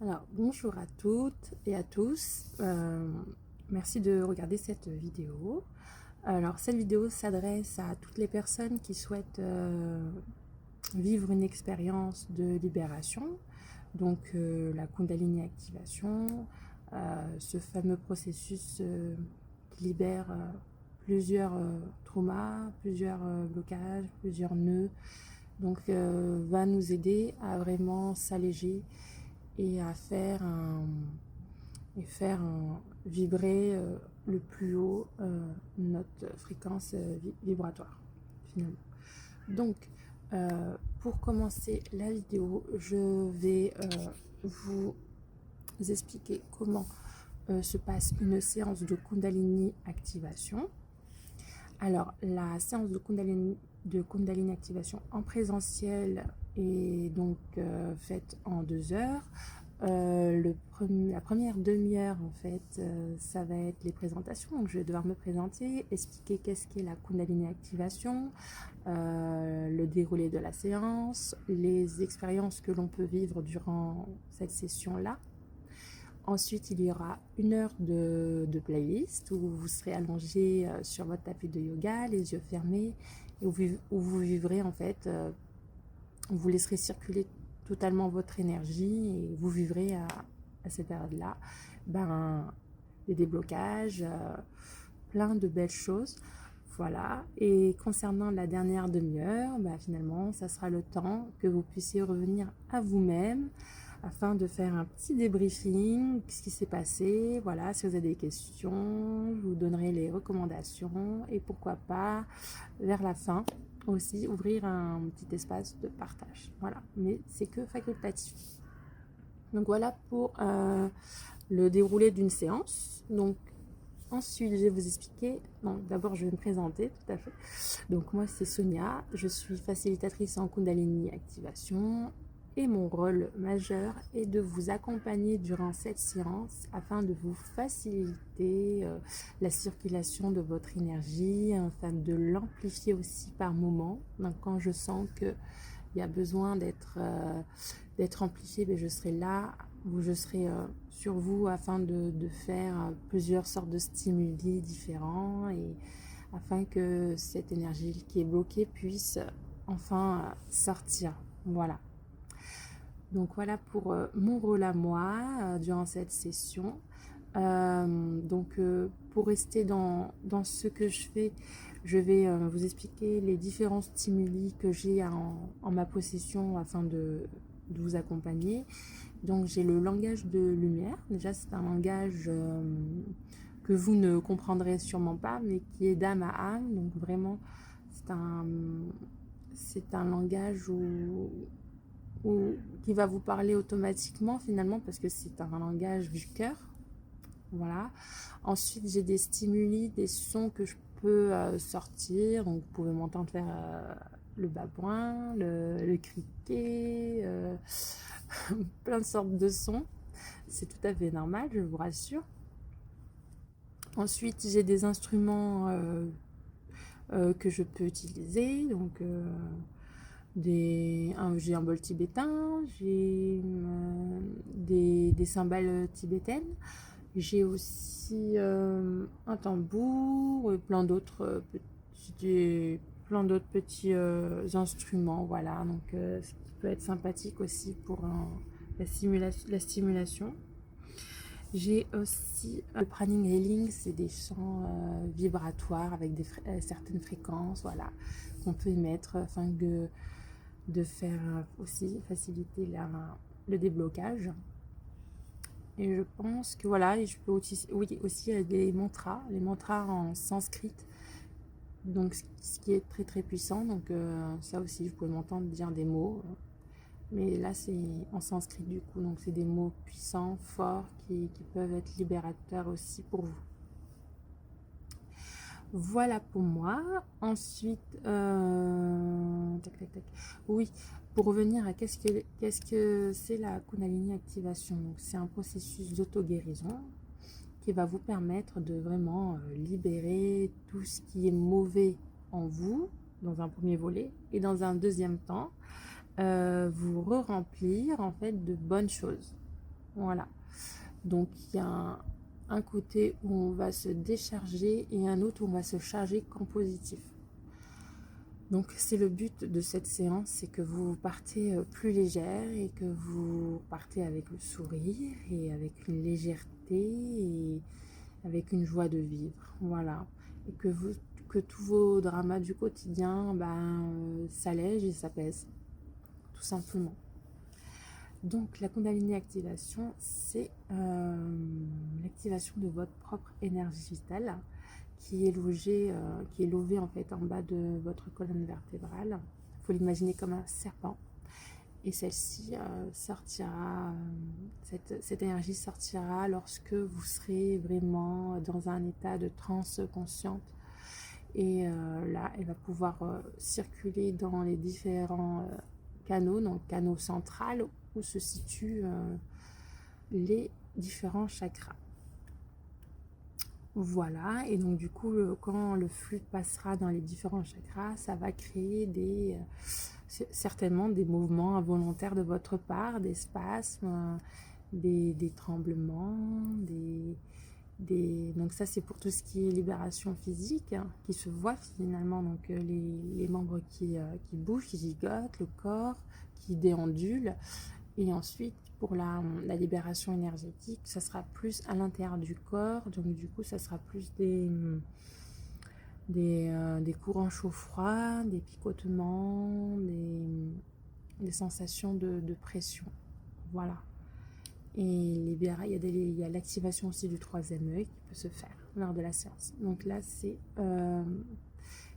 Alors, bonjour à toutes et à tous. Merci de regarder cette vidéo. Alors, cette vidéo s'adresse à toutes les personnes qui souhaitent vivre une expérience de libération. Donc, la Kundalini activation, ce fameux processus qui libère plusieurs traumas, plusieurs blocages, plusieurs nœuds. Donc, va nous aider à vraiment s'alléger et à faire vibrer le plus haut notre fréquence vibratoire finalement. Donc pour commencer la vidéo, je vais vous expliquer comment se passe une séance de Kundalini activation. Alors la séance de Kundalini activation en présentiel est donc faite en 2 heures. La première demi-heure, en fait, ça va être les présentations. Donc, je vais devoir me présenter, expliquer qu'est-ce qu'est la Kundalini activation, le déroulé de la séance, les expériences que l'on peut vivre durant cette session-là. Ensuite, il y aura 1 heure de playlist où vous serez allongé sur votre tapis de yoga, les yeux fermés, et où vous vivrez, en fait, vous laisserez circuler totalement votre énergie et vous vivrez à cette période-là des déblocages, plein de belles choses. Voilà. Et concernant la dernière demi-heure, finalement, ça sera le temps que vous puissiez revenir à vous-même afin de faire un petit débriefing, ce qui s'est passé. Voilà, si vous avez des questions, je vous donnerai les recommandations et pourquoi pas, vers la fin, aussi ouvrir un petit espace de partage. Voilà, mais c'est que facultatif. Donc voilà pour le déroulé d'une séance. Donc ensuite, je vais vous expliquer. Non, d'abord, je vais me présenter, tout à fait. Donc moi, c'est Sonia. Je suis facilitatrice en Kundalini activation. Et mon rôle majeur est de vous accompagner durant cette séance afin de vous faciliter la circulation de votre énergie, afin de l'amplifier aussi par moment. Donc quand je sens qu'il y a besoin d'être amplifié, je serai là, ou je serai sur vous afin de faire plusieurs sortes de stimuli différents et afin que cette énergie qui est bloquée puisse enfin sortir. Voilà. Donc voilà pour mon rôle à moi durant cette session. Pour rester dans ce que je fais, je vais vous expliquer les différents stimuli que j'ai en ma possession afin de vous accompagner. Donc j'ai le langage de lumière. Déjà c'est un langage que vous ne comprendrez sûrement pas, mais qui est d'âme à âme. Donc vraiment c'est un langage qui va vous parler automatiquement finalement parce que c'est un langage du cœur. Voilà. Ensuite, j'ai des stimuli, des sons que je peux sortir. Donc, vous pouvez m'entendre faire le babouin, le criquet, plein de sortes de sons. C'est tout à fait normal, je vous rassure. Ensuite, j'ai des instruments que je peux utiliser. Donc, j'ai un bol tibétain, j'ai des cymbales tibétaines, j'ai aussi un tambour, plein d'autres petits instruments, voilà, donc ce qui peut être sympathique aussi pour la stimulation. J'ai aussi le pranic healing, c'est des chants vibratoires avec certaines fréquences, voilà, qu'on peut émettre afin de faire aussi faciliter le déblocage. Et je pense que voilà, et je peux aussi les mantras en sanskrit, donc ce qui est très très puissant. Donc ça aussi, vous pouvez m'entendre dire des mots, mais là c'est en sanskrit du coup, donc c'est des mots puissants, forts, qui peuvent être libérateurs aussi pour vous. Voilà pour moi. Ensuite, oui, pour revenir à qu'est-ce que c'est la Kundalini activation. C'est un processus d'auto-guérison qui va vous permettre de vraiment libérer tout ce qui est mauvais en vous dans un premier volet, et dans un deuxième temps vous re-remplir en fait de bonnes choses. Voilà. Donc il y a un côté où on va se décharger et un autre où on va se charger qu'en positif. Donc c'est le but de cette séance, c'est que vous partez plus légère et que vous partez avec le sourire et avec une légèreté et avec une joie de vivre. Voilà. Et que tous vos dramas du quotidien s'allègent et s'apaisent, tout simplement. Donc la Kundalini activation, c'est l'activation de votre propre énergie vitale qui est logée en fait en bas de votre colonne vertébrale. Il faut l'imaginer comme un serpent. Et celle-ci sortira, cette énergie sortira lorsque vous serez vraiment dans un état de transe consciente. Et là, elle va pouvoir circuler dans les différents canaux, donc canaux central où se situent les différents chakras. Voilà, et donc du coup, quand le flux passera dans les différents chakras, ça va créer certainement des mouvements involontaires de votre part, des spasmes, des tremblements, donc ça c'est pour tout ce qui est libération physique, hein, qui se voit finalement, donc les membres qui bougent, qui gigotent, le corps qui déondule. Et ensuite, pour la libération énergétique, ça sera plus à l'intérieur du corps. Donc du coup, ça sera plus des courants chaud-froid, des picotements, des sensations de pression. Voilà. Et il y a l'activation aussi du troisième œil qui peut se faire lors de la séance. Donc là,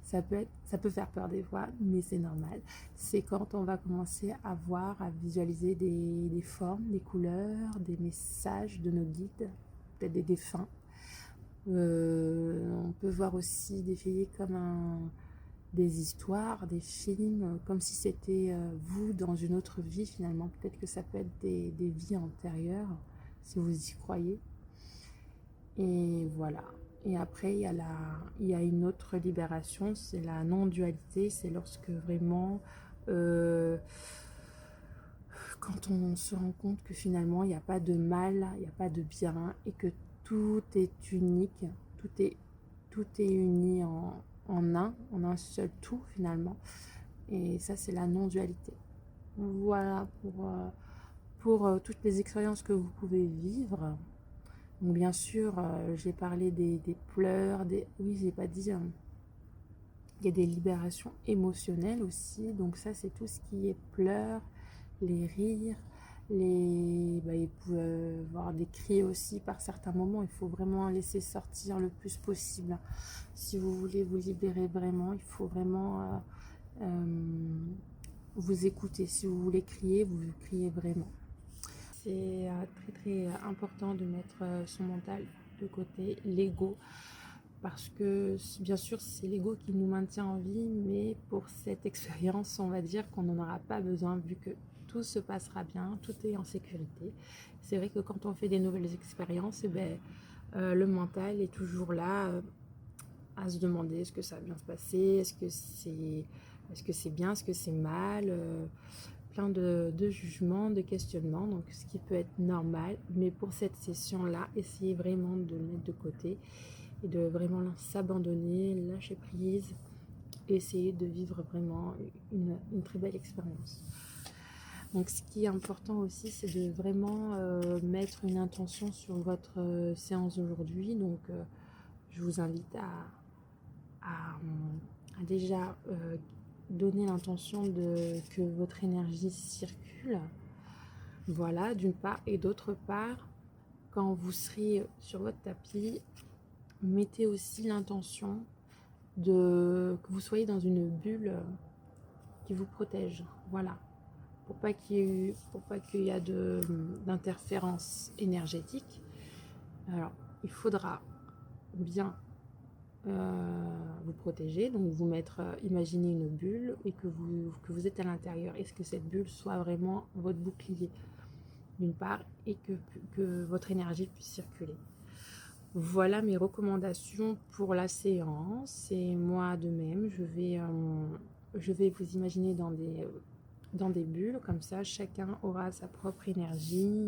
ça peut faire peur des fois, mais c'est normal. C'est quand on va commencer à voir, à visualiser des formes, des couleurs, des messages de nos guides, peut-être des défunts. On peut voir aussi défiler comme des histoires, des films, comme si c'était vous dans une autre vie finalement. Peut-être que ça peut être des vies antérieures, si vous y croyez. Et voilà. Et après, il y a une autre libération, c'est la non-dualité. C'est lorsque vraiment, quand on se rend compte que finalement, il n'y a pas de mal, il n'y a pas de bien, et que tout est unique, tout est uni en un seul tout finalement. Et ça, c'est la non-dualité. Voilà pour toutes les expériences que vous pouvez vivre. Donc bien sûr, j'ai parlé des pleurs, oui, j'ai pas dit, il y a des libérations émotionnelles aussi. Donc ça, c'est tout ce qui est pleurs, les rires, il peut y avoir des cris aussi par certains moments. Il faut vraiment laisser sortir le plus possible. Si vous voulez vous libérer vraiment, il faut vraiment vous écouter. Si vous voulez crier, vous criez vraiment. C'est très très important de mettre son mental de côté, l'ego, parce que bien sûr c'est l'ego qui nous maintient en vie, mais pour cette expérience on va dire qu'on n'en aura pas besoin vu que tout se passera bien, tout est en sécurité. C'est vrai que quand on fait des nouvelles expériences, le mental est toujours là à se demander est-ce que ça va bien se passer, est-ce que c'est bien, est-ce que c'est mal, plein de jugements, de questionnements, donc ce qui peut être normal, mais pour cette session-là, essayez vraiment de le mettre de côté et de vraiment s'abandonner, lâcher prise, essayer de vivre vraiment une très belle expérience. Donc ce qui est important aussi, c'est de vraiment mettre une intention sur votre séance d'aujourd'hui. Donc je vous invite à déjà donner l'intention que votre énergie circule. Voilà, d'une part. Et d'autre part, quand vous serez sur votre tapis, mettez aussi l'intention que vous soyez dans une bulle qui vous protège. Voilà. Pour pas qu'il y ait d'interférence énergétique. Alors, il faudra bien vous protéger, donc vous mettre, imaginer une bulle et que vous êtes à l'intérieur. Est-ce que cette bulle soit vraiment votre bouclier d'une part et que votre énergie puisse circuler. Voilà mes recommandations pour la séance. Et moi de même, je vais vous imaginer dans des bulles, comme ça chacun aura sa propre énergie